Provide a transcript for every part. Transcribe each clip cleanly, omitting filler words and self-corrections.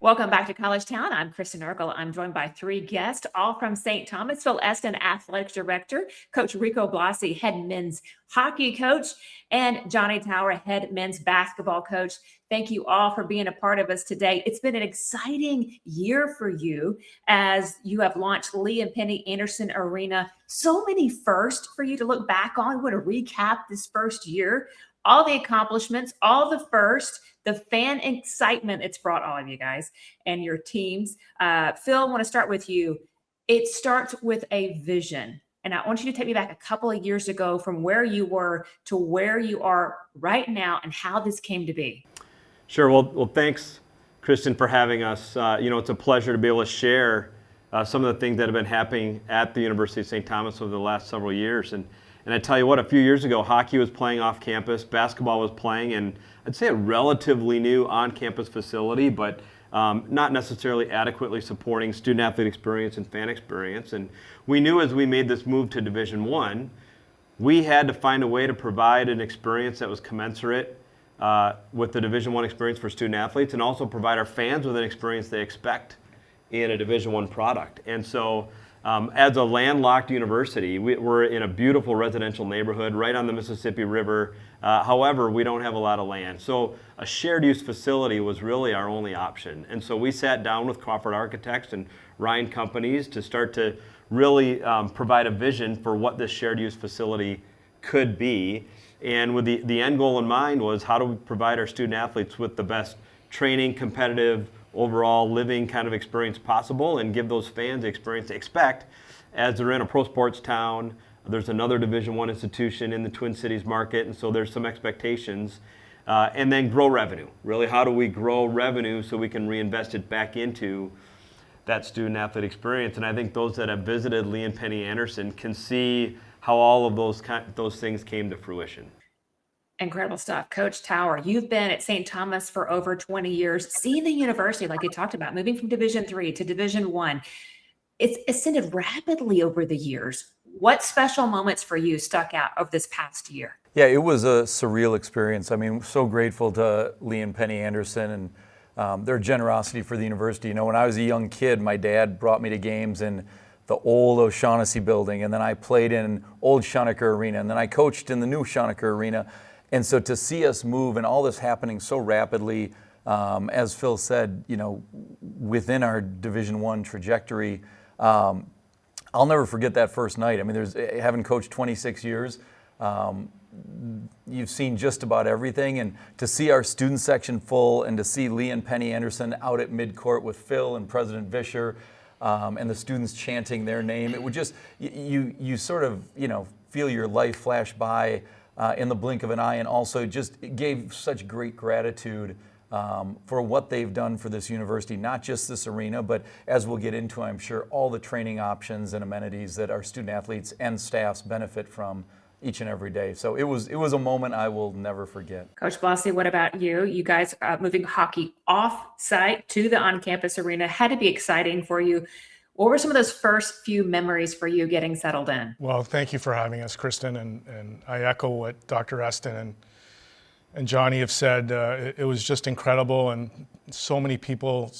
Welcome back to College.town. I'm Kristen Eargle. I'm joined by three guests, all from St. Thomas. Phil Esten, Athletic Director, Coach Rico Blasi, Head Men's Hockey Coach, and Johnny Tower, Head Men's Basketball Coach. Thank you all for being a part of us today. It's been an exciting year for you as you have launched Lee and Penny Anderson Arena. So many firsts for you to look back on. We want to recap this first year, all the accomplishments, all the firsts, the fan excitement it's brought all of you guys and your teams. Phil, I want to start with you. It starts with a vision. And I want you to take me back a couple of years ago from where you were to where you are right now and how this came to be. Sure. Well, thanks, Kristen, for having us. It's a pleasure to be able to share some of the things that have been happening at the University of St. Thomas over the last several years. And I tell you what, a few years ago, hockey was playing off campus, basketball was playing, and I'd say a relatively new on-campus facility, but not necessarily adequately supporting student-athlete experience and fan experience. And we knew as we made this move to Division I, we had to find a way to provide an experience that was commensurate with the Division I experience for student-athletes, and also provide our fans with an experience they expect in a Division I product. And so as a landlocked university, we're in a beautiful residential neighborhood right on the Mississippi River. However, we don't have a lot of land. So a shared use facility was really our only option. And so we sat down with Crawford architects and Ryan companies to start to really provide a vision for what this shared use facility could be. And with the end goal in mind was, how do we provide our student athletes with the best training, competitive, overall living kind of experience possible, and give those fans the experience they expect as they're in a pro sports town. There's another Division I institution in the Twin Cities market, and so there's some expectations. And then grow revenue. Really, how do we grow revenue so we can reinvest it back into that student athlete experience? And I think those that have visited Lee and Penny Anderson can see how all of those things came to fruition. Incredible stuff. Coach Tower, you've been at St. Thomas for over 20 years, seeing the university, like you talked about, moving from Division III to Division I. It's ascended rapidly over the years. What special moments for you stuck out of this past year? Yeah, it was a surreal experience. I mean, so grateful to Lee and Penny Anderson and their generosity for the university. You know, when I was a young kid, my dad brought me to games in the old O'Shaughnessy building, and then I played in old Schoenecker Arena, and then I coached in the new Schoenecker Arena. And so to see us move and all this happening so rapidly, as Phil said, you know, within our Division I trajectory, I'll never forget that first night. I mean, having coached 26 years, you've seen just about everything. And to see our student section full and to see Lee and Penny Anderson out at midcourt with Phil and President Vischer and the students chanting their name, it would just, you sort of, you know, feel your life flash by in the blink of an eye, and also just gave such great gratitude for what they've done for this university, not just this arena, but as we'll get into, I'm sure, all the training options and amenities that our student athletes and staffs benefit from each and every day. So it was a moment I will never forget. Coach Blasi, what about you? You guys moving hockey off-site to the on-campus arena had to be exciting for you. What were some of those first few memories for you getting settled in? Well, thank you for having us, Kristen, and I echo what Dr. Esten and Johnny have said. It was just incredible, and so many people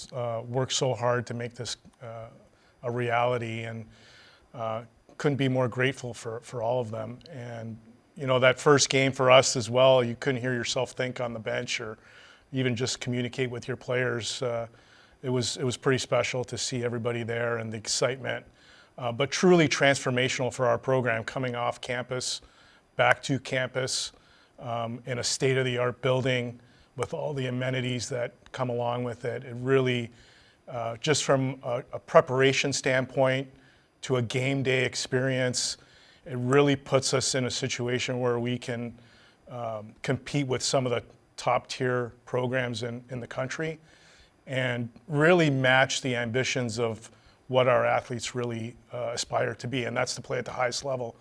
worked so hard to make this a reality, and couldn't be more grateful for all of them. And you know, that first game for us as well, you couldn't hear yourself think on the bench or even just communicate with your players. It was pretty special to see everybody there and the excitement, but truly transformational for our program, coming off campus, back to campus, in a state-of-the-art building with all the amenities that come along with it. It really, just from a preparation standpoint to a game day experience, it really puts us in a situation where we can compete with some of the top-tier programs in the country, and really match the ambitions of what our athletes really aspire to be, and that's to play at the highest level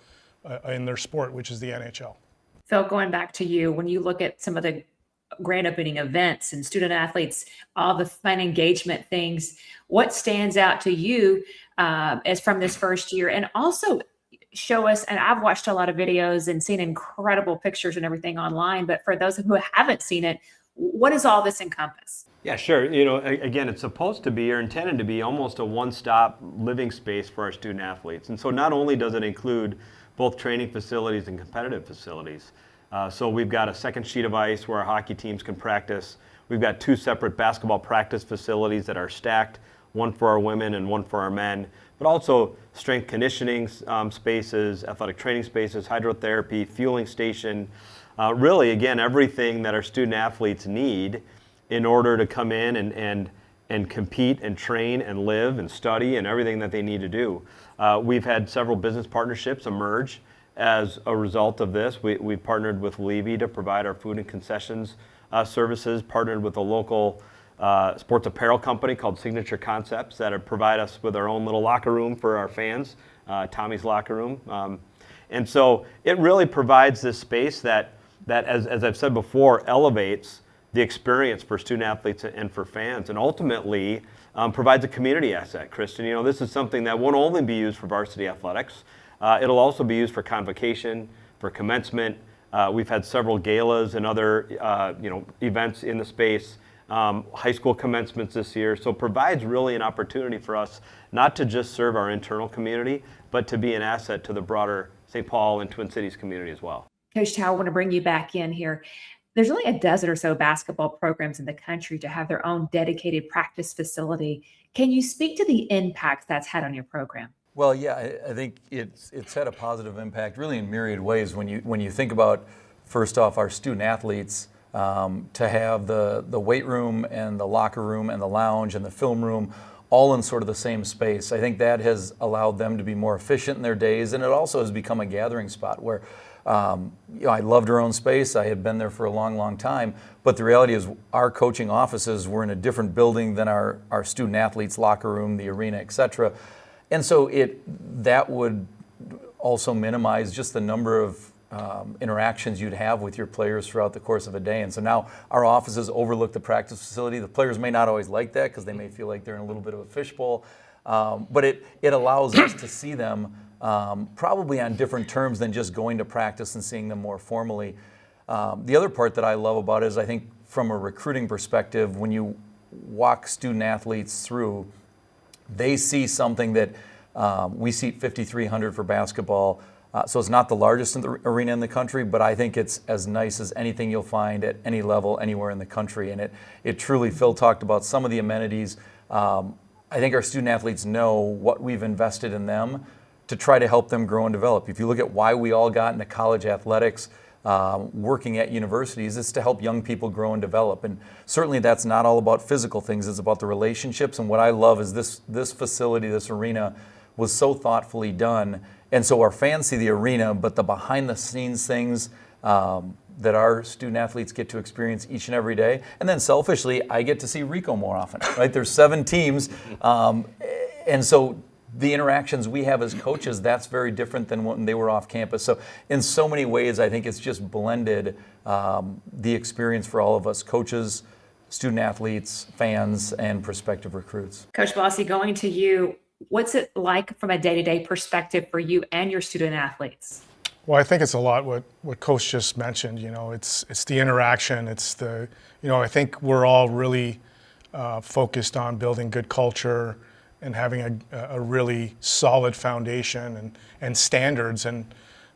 in their sport, which is the NHL. Phil, going back to you, when you look at some of the grand opening events and student athletes, all the fan engagement things, what stands out to you as from this first year? And also show us, and I've watched a lot of videos and seen incredible pictures and everything online, but for those who haven't seen it, What does all this encompass? Yeah, sure. You know, again, it's supposed to be or intended to be almost a one-stop living space for our student athletes. And so not only does it include both training facilities and competitive facilities, so we've got a second sheet of ice where our hockey teams can practice. We've got 2 separate basketball practice facilities that are stacked, one for our women and one for our men, but also strength conditioning spaces, athletic training spaces, hydrotherapy, fueling station, really, again, everything that our student athletes need in order to come in and compete and train and live and study and everything that they need to do. We've had several business partnerships emerge as a result of this. We've partnered with Levy to provide our food and concessions services, partnered with a local sports apparel company called Signature Concepts that provide us with our own little locker room for our fans, Tommies locker room. And so it really provides this space that as I've said before, elevates the experience for student athletes and for fans, and ultimately provides a community asset. Kristen, you know, this is something that won't only be used for varsity athletics. It'll also be used for convocation, for commencement. We've had several galas and other events in the space, high school commencements this year. So it provides really an opportunity for us not to just serve our internal community, but to be an asset to the broader St. Paul and Twin Cities community as well. Coach Tower, I want to bring you back in here. There's only a dozen or so basketball programs in the country to have their own dedicated practice facility. Can you speak to the impact that's had on your program? Well, yeah, I think it's had a positive impact really in myriad ways. When you think about, first off, our student athletes, to have the weight room and the locker room and the lounge and the film room all in sort of the same space, I think that has allowed them to be more efficient in their days, and it also has become a gathering spot where I loved our own space. I had been there for a long, long time. But the reality is our coaching offices were in a different building than our student athletes' locker room, the arena, et cetera. And so that would also minimize just the number of interactions you'd have with your players throughout the course of a day. And so now our offices overlook the practice facility. The players may not always like that because they may feel like they're in a little bit of a fishbowl. But it allows us to see them probably on different terms than just going to practice and seeing them more formally. The other part that I love about it is I think from a recruiting perspective, when you walk student athletes through, they see something that we seat 5,300 for basketball. So it's not the largest arena in the country, but I think it's as nice as anything you'll find at any level anywhere in the country. And it truly, Phil talked about some of the amenities. I think our student athletes know what we've invested in them to try to help them grow and develop. If you look at why we all got into college athletics, working at universities, it's to help young people grow and develop. And certainly that's not all about physical things, it's about the relationships. And what I love is this facility, this arena, was so thoughtfully done. And so our fans see the arena, but the behind the scenes things that our student athletes get to experience each and every day. And then selfishly, I get to see Rico more often, right? There's 7 teams. And so the interactions we have as coaches, that's very different than when they were off campus. So in so many ways, I think it's just blended the experience for all of us, coaches, student athletes, fans, and prospective recruits. Coach Blasi, going to you, what's it like from a day-to-day perspective for you and your student athletes? Well, I think it's a lot what Coach just mentioned. You know, it's the interaction. It's I think we're all really focused on building good culture and having a really solid foundation and standards. And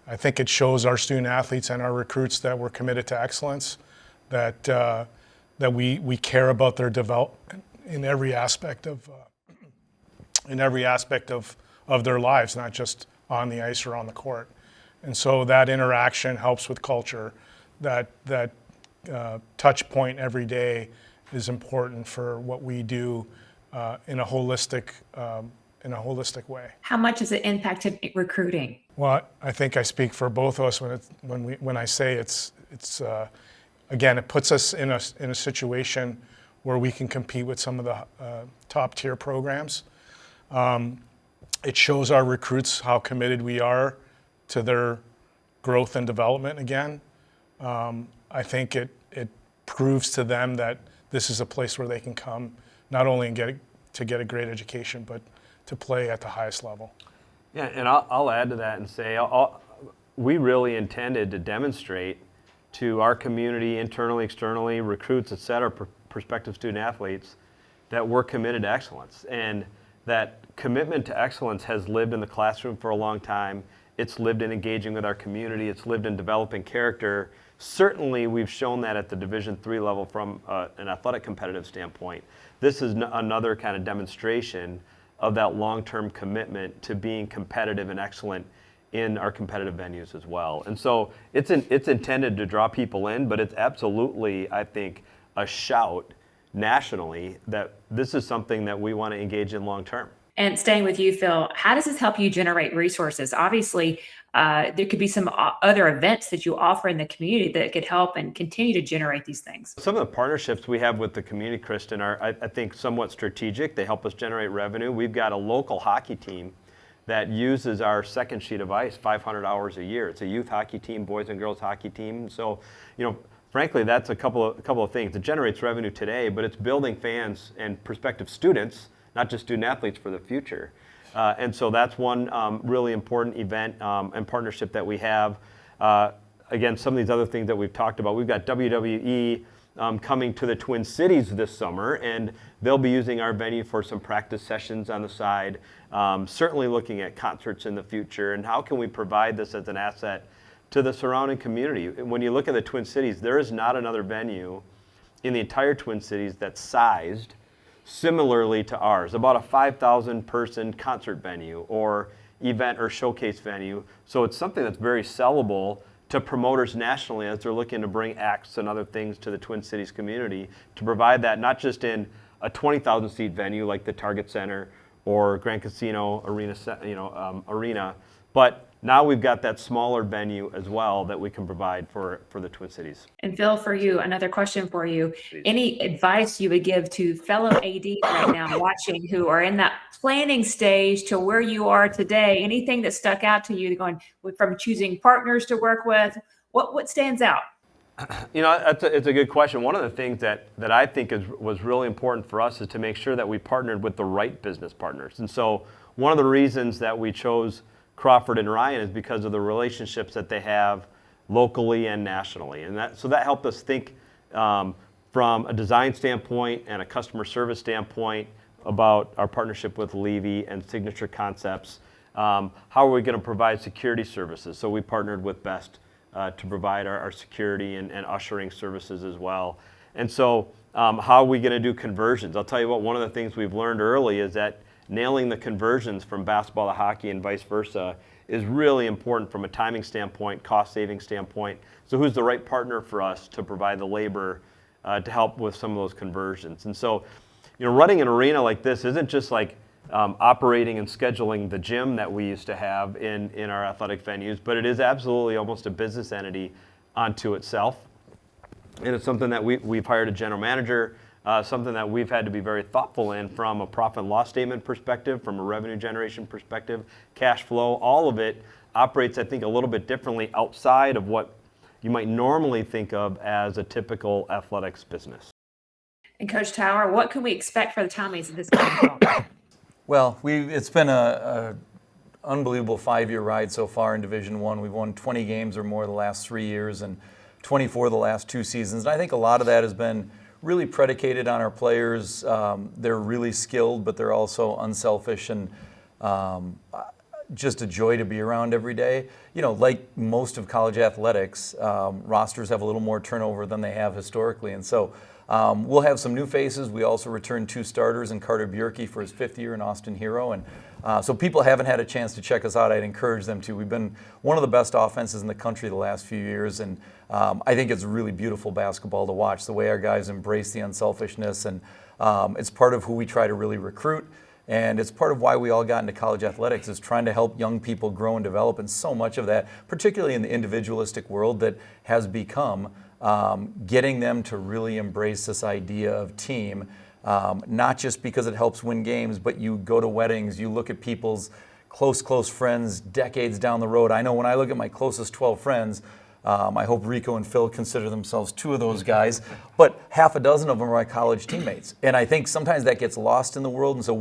I think it shows our student athletes and our recruits that we're committed to excellence, that we care about their development in every aspect of their lives, not just on the ice or on the court. And so that interaction helps with culture. That touch point every day is important for what we do in a holistic way. How much has it impacted recruiting? Well, I think I speak for both of us when I say it's again, it puts us in a situation where we can compete with some of the top tier programs. It shows our recruits how committed we are to their growth and development again. I think it proves to them that this is a place where they can come not only and get a great education, but to play at the highest level. Yeah, and I'll add to that and say we really intended to demonstrate to our community, internally, externally, recruits, et cetera, prospective student athletes, that we're committed to excellence. And that commitment to excellence has lived in the classroom for a long time. It's lived in engaging with our community. It's lived in developing character. Certainly, we've shown that at the Division III level from an athletic competitive standpoint. This is another kind of demonstration of that long-term commitment to being competitive and excellent in our competitive venues as well. And so it's intended to draw people in, but it's absolutely, I think, a shout nationally that this is something that we want to engage in long term. And staying with you, Phil, how does this help you generate resources? Obviously, there could be some other events that you offer in the community that could help and continue to generate these things. Some of the partnerships we have with the community, Kristen, are, I think, somewhat strategic. They help us generate revenue. We've got a local hockey team that uses our second sheet of ice 500 hours a year. It's a youth hockey team, boys and girls hockey team. So, frankly, that's a couple of things. It generates revenue today, but it's building fans and prospective students, not just student athletes, for the future. And so that's one really important event and partnership that we have. Again, some of these other things that we've talked about. We've got WWE coming to the Twin Cities this summer, and they'll be using our venue for some practice sessions on the side, certainly looking at concerts in the future, and how can we provide this as an asset to the surrounding community. When you look at the Twin Cities, there is not another venue in the entire Twin Cities that's sized similarly to ours, about a 5,000 person concert venue or event or showcase venue. So it's something that's very sellable to promoters nationally as they're looking to bring acts and other things to the Twin Cities community, to provide that not just in a 20,000 seat venue like the Target Center or Grand Casino Arena, but now we've got that smaller venue as well that we can provide for the Twin Cities. And Phil, for you, another question for you. Any advice you would give to fellow ADs right now watching who are in that planning stage to where you are today? Anything that stuck out to you going from choosing partners to work with? What stands out? It's a good question. One of the things that I think was really important for us is to make sure that we partnered with the right business partners. And so one of the reasons that we chose Crawford and Ryan is because of the relationships that they have locally and nationally. And that helped us think from a design standpoint and a customer service standpoint about our partnership with Levy and Signature Concepts. How are we going to provide security services? So we partnered with Best to provide our security and ushering services as well. And so how are we going to do conversions? I'll tell you what, one of the things we've learned early is that nailing the conversions from basketball to hockey and vice versa is really important from a timing standpoint, cost-saving standpoint. So who's the right partner for us to provide the labor to help with some of those conversions? And so, running an arena like this isn't just like operating and scheduling the gym that we used to have in our athletic venues, but it is absolutely almost a business entity unto itself. And it's something that we've hired a general manager, something that we've had to be very thoughtful in from a profit and loss statement perspective, from a revenue generation perspective, cash flow. All of it operates, I think, a little bit differently outside of what you might normally think of as a typical athletics business. And Coach Tower, what can we expect for the Tommies in this coming fall? Well, it's been a unbelievable 5-year ride so far in Division I. We've won 20 games or more the last 3 years and 24 the last 2 seasons. And I think a lot of that has been really predicated on our players. They're really skilled, but they're also unselfish and just a joy to be around every day. Like most of college athletics, rosters have a little more turnover than they have historically. And so we'll have some new faces. We also returned 2 starters in Carter Bjerke for his 5th year, and Austin Hero. And so people haven't had a chance to check us out. I'd encourage them to. We've been one of the best offenses in the country the last few years, and I think it's really beautiful basketball to watch, the way our guys embrace the unselfishness, and it's part of who we try to really recruit, and it's part of why we all got into college athletics, is trying to help young people grow and develop, and so much of that, particularly in the individualistic world that has become, getting them to really embrace this idea of team, not just because it helps win games, but you go to weddings, you look at people's close friends decades down the road. I know when I look at my closest 12 friends, I hope Rico and Phil consider themselves two of those guys, but half a dozen of them are my college teammates. And I think sometimes that gets lost in the world. And so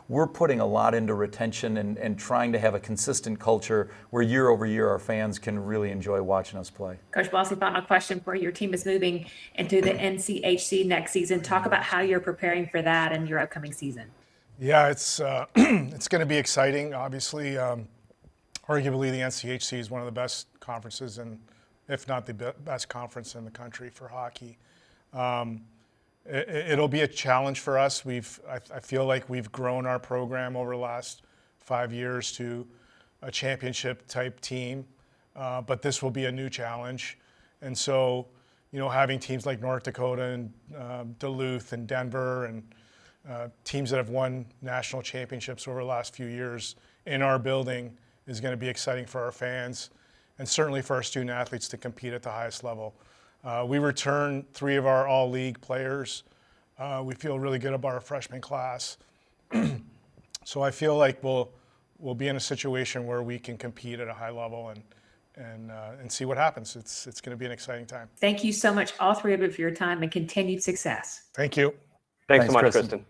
we're putting a lot into retention and trying to have a consistent culture where year over year our fans can really enjoy watching us play. Coach Blasi, final question for you. Your team is moving into the NCHC next season. Talk about how you're preparing for that in your upcoming season. Yeah, it's it's going to be exciting. Obviously, arguably the NCHC is one of the best conferences, and if not the best conference in the country for hockey. It'll be a challenge for us. I feel like we've grown our program over the last 5 years to a championship type team, but this will be a new challenge. And so, having teams like North Dakota and Duluth and Denver and teams that have won national championships over the last few years in our building is going to be exciting for our fans and certainly for our student athletes to compete at the highest level. We returned 3 of our all-league players. We feel really good about our freshman class. So I feel like we'll be in a situation where we can compete at a high level and see what happens. It's going to be an exciting time. Thank you so much, all three of you, for your time and continued success. Thank you. Thanks so much, Kristen. Kristen.